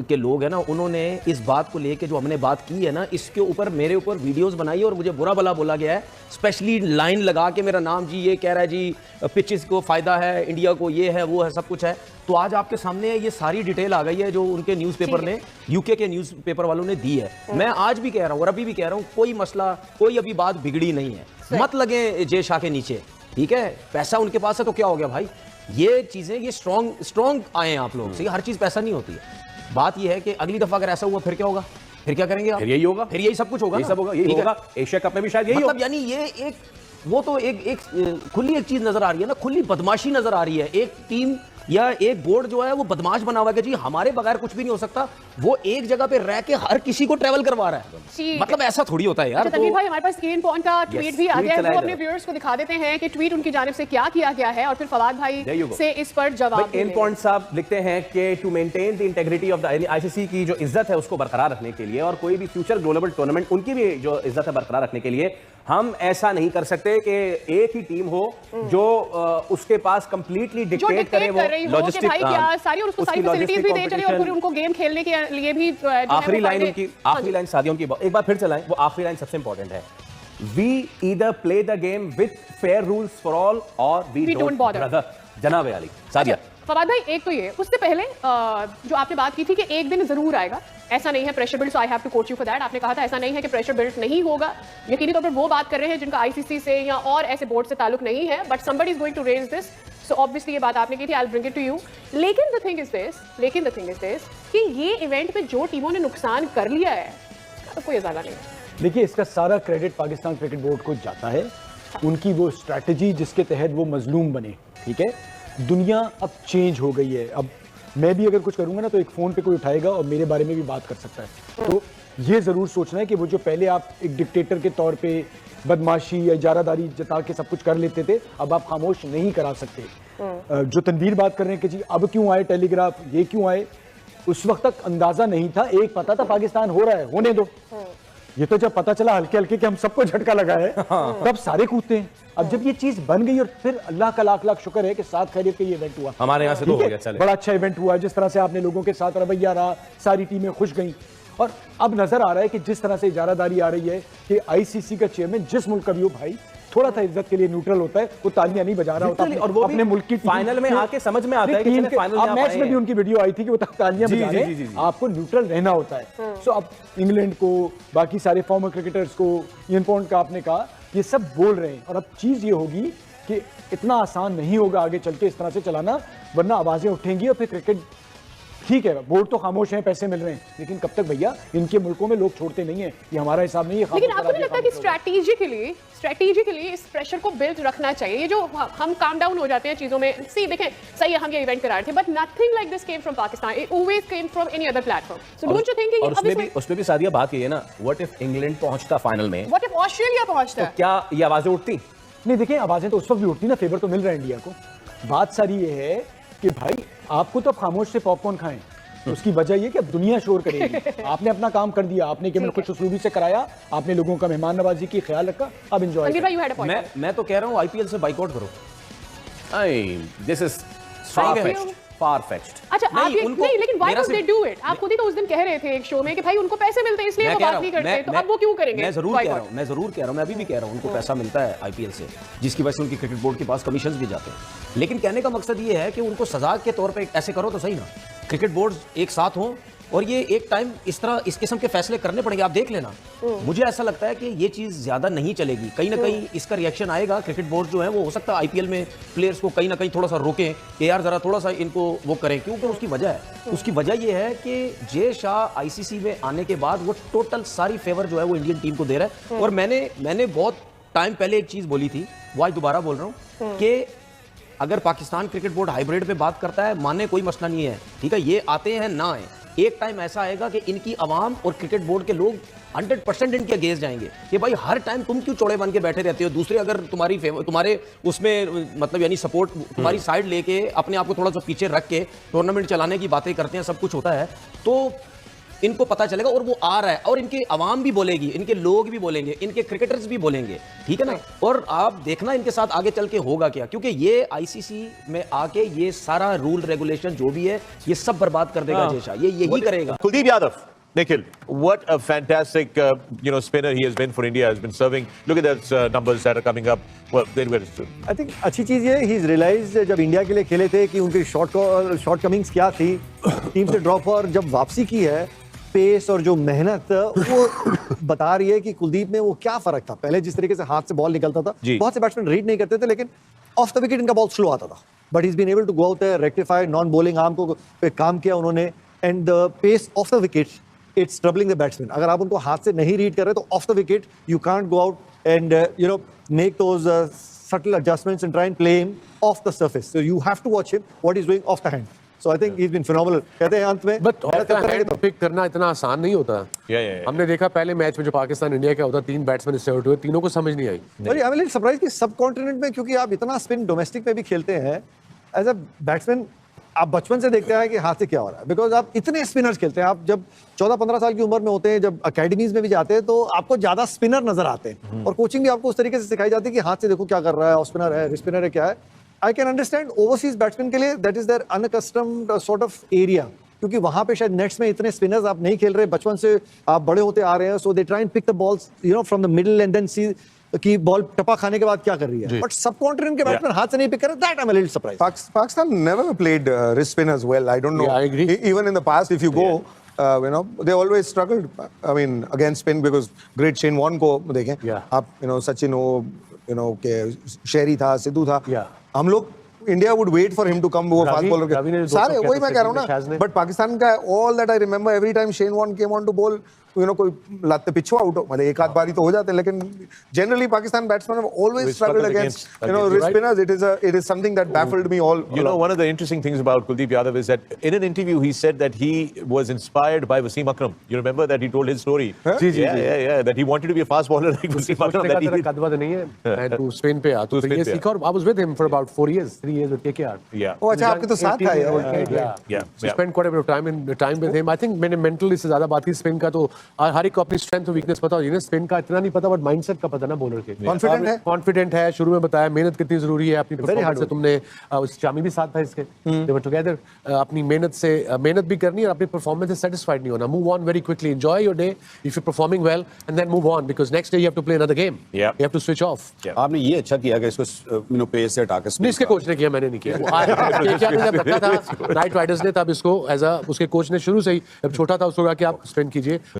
के लोग हैं ना, उन्होंने इस बात को लेके जो हमने बात की है ना, इसके ऊपर मेरे ऊपर वीडियोस बनाई और मुझे बुरा भला बोला गया है, स्पेशली लाइन लगा के मेरा नाम जी ये कह रहा है जी पिचेस को फ़ायदा है, इंडिया को ये है वो है सब कुछ है। तो आज आपके सामने ये सारी डिटेल आ गई है जो उनके न्यूज़पेपर ने, यूके के न्यूज़पेपर वालों ने दी है। मैं आज भी कह रहा हूँ और अभी भी कह रहा हूँ, कोई मसला, कोई अभी बात बिगड़ी नहीं है, मत लगे जय शाह के नीचे, ठीक है? पैसा उनके पास है तो क्या हो गया भाई, ये चीज़ें ये स्ट्रॉन्ग आए हैं आप लोग से, हर चीज़ पैसा नहीं होती है। बात यह है कि अगली दफा अगर ऐसा हुआ फिर क्या होगा, फिर क्या करेंगे आप? फिर यही होगा, फिर यही सब कुछ होगा, यही सब होगा, यही होगा। एशिया कप में भी शायद यही मतलब यानी ये एक वो तो एक खुली एक चीज नजर आ रही है ना, खुली बदमाशी नजर आ रही है। एक टीम या एक बोर्ड जो है वो बदमाश बना हुआ है कि जी हमारे बगैर कुछ भी नहीं हो सकता, वो एक जगह पे रह के हर किसी को ट्रैवल करवा रहा है। मतलब ऐसा थोड़ी होता है यार। तनवीर भाई, हमारे पास स्क्रीन पॉइंट का ट्वीट भी आ गया है, वो अपने व्यूअर्स को दिखा देते हैं कि ट्वीट उनकी जानिब से क्या किया गया है और फिर फवाद भाई से इस पर जवाब। इन पॉइंट साहब लिखते हैं कि to maintain the integrity of the ICC की जो इज्जत है उसको बरकरार रखने के लिए और कोई भी फ्यूचर ग्लोबल टूर्नामेंट उनकी भी जो इज्जत है बरकरार रखने के लिए हम ऐसा नहीं कर सकते कि एक ही टीम हो जो उसके पास कंप्लीटली डिक्टेट करे वो लॉजिस्टिक सारी और उसको सारी फैसिलिटीज भी दे चले और फिर उनको गेम खेलने के लिए भी आखिरी लाइन उनकी, आखिरी लाइन सादियों की एक बार फिर चलाएं, वो आखिरी लाइन सबसे इंपॉर्टेंट है, we either play the game with fair rules for all और वी डोंट बॉदर। जनाब अली सादिया। फवाद भाई, एक तो ये, उससे पहले जो आपने बात की थी कि एक दिन जरूर आएगा, ऐसा नहीं है pressure built, so I have to quote you for that. आपने कहा था ऐसा नहीं है कि प्रेशर बिल्ट नहीं होगा, यकीनी तौर पर वो बात कर रहे हैं जिनका आईसीसी से या और ऐसे बोर्ड से ताल्लुक नहीं है, but somebody is going to raise this, so obviously ये बात आपने की थी, I will bring it to you. लेकिन द थिंग इज दिस कि ये इवेंट में जो टीमों ने नुकसान कर लिया है तो कोई इजाला नहीं। देखिए, इसका सारा क्रेडिट पाकिस्तान क्रिकेट बोर्ड को जाता है, उनकी वो स्ट्रैटेजी जिसके तहत वो मजलूम बने। ठीक है, दुनिया अब चेंज हो गई है, अब मैं भी अगर कुछ करूंगा ना तो एक फ़ोन पे कोई उठाएगा और मेरे बारे में भी बात कर सकता है। तो ये ज़रूर सोचना है कि वो जो पहले आप एक डिक्टेटर के तौर पे बदमाशी या इजारादारी जता के सब कुछ कर लेते थे, अब आप खामोश नहीं करा सकते। जो तनवीर बात कर रहे हैं कि जी अब क्यों आए टेलीग्राफ, ये क्यों आए, उस वक्त तक अंदाज़ा नहीं था। एक पता था पाकिस्तान हो रहा है, होने दो। ये तो जब पता चला हल्के हल्के कि हम सबको झटका लगा है, तब सारे कूदते हैं। अब जब ये चीज बन गई और फिर अल्लाह का लाख लाख शुक्र है कि साथ खैरियत का ये इवेंट हुआ, हमारे यहाँ से तो हो गया, चले बड़ा अच्छा इवेंट हुआ। जिस तरह से आपने लोगों के साथ रवैया रहा, सारी टीमें खुश गईं और अब नजर आ रहा है कि जिस तरह से इजारादारी आ रही है कि आईसीसी का चेयरमैन जिस मुल्क का भी हो भाई, थोड़ा सा इज्जत के लिए न्यूट्रल होता है, वो तालियां नहीं बजा रहा होता और वो अपने मुल्क की फाइनल में आके समझ में आता है कि फाइनल में मैच में भी उनकी वीडियो आई थी कि वो तालियां बजा रहे हैं, आपको न्यूट्रल रहना होता है। सो अब इंग्लैंड को, बाकी सारे फॉर्मर क्रिकेटर्स को, इयन पॉन्ट का आपने कहा, ये सब बोल रहे हैं। और अब चीज ये होगी कि इतना आसान नहीं होगा आगे चल के इस तरह से चलाना, वरना आवाजें उठेंगी और फिर क्रिकेट, ठीक है बोर्ड तो खामोश हैं, पैसे मिल रहे हैं, लेकिन कब तक भैया, इनके मुल्कों में लोग छोड़ते नहीं है, ये हमारा हिसाब नहीं है। लेकिन आपको नहीं लगता कि स्ट्रैटेजिकली इस प्रेशर को बिल्ड रखना चाहिए? ये जो हम काम डाउन हो जाते हैं चीजों में, सी देखें सही है हम ये इवेंट करा रहे थे, but nothing like this came from Pakistan, it always came from any other platform. So don't you think उसमें भी सादिया बात ये है ना, व्हाट इफ इंग्लैंड पहुंचता फाइनल में, व्हाट इफ ऑस्ट्रेलिया पहुंचता, तो क्या ये आवाजें उठती? नहीं, देखिए आवाजें तो उस वक्त भी उठती ना, फेवर तो मिल रहा है इंडिया को। बात सारी ये है कि भाई आपको तो खामोश से पॉपकॉर्न खाएं, उसकी वजह ये कि अब दुनिया शोर करेगी। आपने अपना काम कर दिया, आपने केवल खुश उसलूबी से कराया, आपने लोगों का मेहमान नवाजी की ख्याल रखा, अब एंजॉय। मैं तो कह रहा हूँ आईपीएल से बाइकआउट करो। This is far-fetched। अच्छा, आप ये नहीं, लेकिन why don't they do it? आप खुद ही तो उस दिन कह रहे थे एक शो में कि भाई उनको पैसे मिलते हैं इसलिए वो बात नहीं करते, तो अब वो क्यों करेंगे? मैं जरूर कह रहा हूँ, मैं अभी भी कह रहा हूँ, उनको पैसा मिलता है आईपीएल से, जिसकी वजह से उनकी क्रिकेट बोर्ड के पास कमीशंस भी जाते हैं। लेकिन कहने का मकसद ये है कि उनको सजा के तौर पे ऐसे करो तो सही ना, क्रिकेट बोर्ड एक साथ हों और ये एक टाइम इस तरह इस किस्म के फैसले करने पड़ेंगे। आप देख लेना, मुझे ऐसा लगता है कि ये चीज़ ज़्यादा नहीं चलेगी, कहीं ना कहीं इसका रिएक्शन आएगा। क्रिकेट बोर्ड जो है वो हो सकता है आईपीएल में प्लेयर्स को कहीं ना कहीं थोड़ा सा रोकें कि यार ज़रा थोड़ा सा इनको वो करें, क्योंकि उसकी वजह है, उसकी वजह ये है कि जय शाह आईसीसी में आने के बाद वो टोटल सारी फेवर जो है वो इंडियन टीम को दे रहा है। और मैंने बहुत टाइम पहले एक चीज़ बोली थी, वो आज दोबारा बोल रहा हूँ कि अगर पाकिस्तान क्रिकेट बोर्ड हाइब्रिड पे बात करता है, माने कोई मसला नहीं है, ठीक है, ये आते हैं ना आए, एक टाइम ऐसा आएगा कि इनकी आवाम और क्रिकेट बोर्ड के लोग 100% इनके अगेंस्ट जाएंगे कि भाई हर टाइम तुम क्यों चौड़े बन के बैठे रहते हो, दूसरे अगर तुम्हारे उसमें मतलब यानी सपोर्ट तुम्हारी साइड लेके अपने आप को थोड़ा सा पीछे रख के टूर्नामेंट चलाने की बातें करते हैं, सब कुछ होता है, तो इनको पता चलेगा और वो आ रहा है, और इनकी आवाम भी बोलेगी, इनके लोग भी बोलेंगे, इनके क्रिकेटर्स भी बोलेंगे, ठीक है ना। और आप देखना इनके साथ आगे चल के होगा क्या, क्योंकि ये आईसीसी में आके ये सारा रूल रेगुलेशन जो भी है ये सब बर्बाद कर देगा जय शाह, ये यही करेगा। Kuldeep Yadav, Nikhil, what a fantastic spinner he has been for India, has been serving. Look at those numbers that are coming up. Well, they were I think अच्छी चीज़ ये ही इज रियलाइज जब India के लिए खेले थे कि उनकी short Cummings क्या थी, टीम से ड्रॉप, और जब वापसी की है पेस और जो मेहनत वो बता रही है कि कुलदीप में वो क्या फर्क था। पहले जिस तरीके से हाथ से बॉल निकलता था, जी। बहुत से बैट्समैन रीड नहीं करते थे, लेकिन ऑफ द विकेट इनका बॉल स्लो आता था, but he is been able to go out there, rectify non bowling arm को पे काम किया उन्होंने, and the pace of the wicket it's troubling the batsman. अगर आप उनको हाथ से नहीं रीड कर रहे तो of the wicket you can't go out and make those subtle adjustments and try and play him off the surface. So you have to watch him what he's doing off the hand. So I think he's been phenomenal. कहते हैं अंत में but pick करना इतना आसान नहीं होता। Yeah. हमने देखा पहले मैच में जो पाकिस्तान इंडिया का होता, 3 बैट्समैन इससे आउट हुए, तीनों को समझ नहीं आई। और आई एम लिटिल सरप्राइज कि सब कॉन्टिनेंट में, क्योंकि आप इतना स्पिन डोमेस्टिक में भी खेलते हैं एज अ बैट्समैन, आप बचपन से देखते हैं कि हाथ से क्या हो रहा है, बिकॉज आप इतने स्पिनर्स खेलते हैं। आप जब 14-15 साल की उम्र में होते हैं, जब अकेडमीज में भी जाते हैं, तो आपको ज्यादा स्पिनर नजर आते हैं, और कोचिंग भी आपको उस तरीके से सिखाई जाती है कि हाथ से देखो क्या कर रहा है, ऑफ स्पिनर है, स्पिनर है, क्या है। I can understand overseas batsman के लिए that is their unaccustomed sort of area, क्योंकि वहां पे शायद नेट्स में इतने स्पिनर्स आप नहीं खेल रहे, बचपन से आप बड़े होते आ रहे हैं, so they try and pick the balls from the middle and then see कि बॉल टपा खाने के बाद क्या कर रही है। बट सब कॉन्टिनेंट के बैट्समैन हाथ से नहीं पिक कर रहे, that I am a little surprise. Pakistan never played wrist spinners well. I don't know. Yeah, I agree. Even in the past, if you go, they always struggled. I mean, against spin, because great Shane Warne को देखें, Yeah. आप सचिन हो, के शेरी था, सिद्धू था, Yeah. हम लोग India would wait for him to come, वो फास्ट रवि ने बॉलर जो सारे 200 वही मैं कह रहा हूँ शाज़ ना। ने। बट पाकिस्तान का all that I remember, every time Shane Warne came on to bowl, कोई लाते पिछवा आउट, मतलब एक आध बारी तो हो जाते हैं, लेकिन generally Pakistan batsman have always struggled against wrist spinners. It is something that baffled me all. You know, one of the interesting things about Kuldeep Yadav is that in an interview he said that he was inspired by Wasim Akram. You remember that he told his story? जी, जी, Yeah, that he wanted to be a fast bowler like Wasim Akram. सोचने का That तेरा he, Kadwa तो नहीं है, तू Spain पे आ, तू तो स्पेन ये पे आ। सीखा, और I was with him for about 3 years with KKR. yeah. ओ अच्छा, आपके तो साथ था यार। Yeah. So spent quite a bit of time with him. I think मैंने मेंटली से ज्यादा बात की स्पिन का, तो हर एक को अपनी स्ट्रेंथ और वीकनेस पता होती है। स्पिन का इतना नहीं पता, बट माइंडसेट का पता ना बॉलर के। Confident है? कॉन्फिडेंट है, शुरू में बताया मेहनत कितनी जरूरी है, अपनी परफॉर्मेंस hard से तुमने उस चामी भी साथ था इसके, they were together, अपनी मेहनत भी करनी है और अपनी परफॉर्मेंस से सेटिस्फाइड नहीं होना। Move on very quickly, enjoy your day if you performing well, and then move on, because next day you have to play another game, you Yeah. Have to switch off. आपने ये अच्छा किया कि इसको pace से हटा के नहीं, इसके कोच ने किया, मैंने नहीं किया। क्या जब रखा था नाइट राइडर्स ने, तब इसको एज अ उसके कोच ने शुरू से ही, जब छोटा था उसको कहा कि आप स्पिन कीजिए।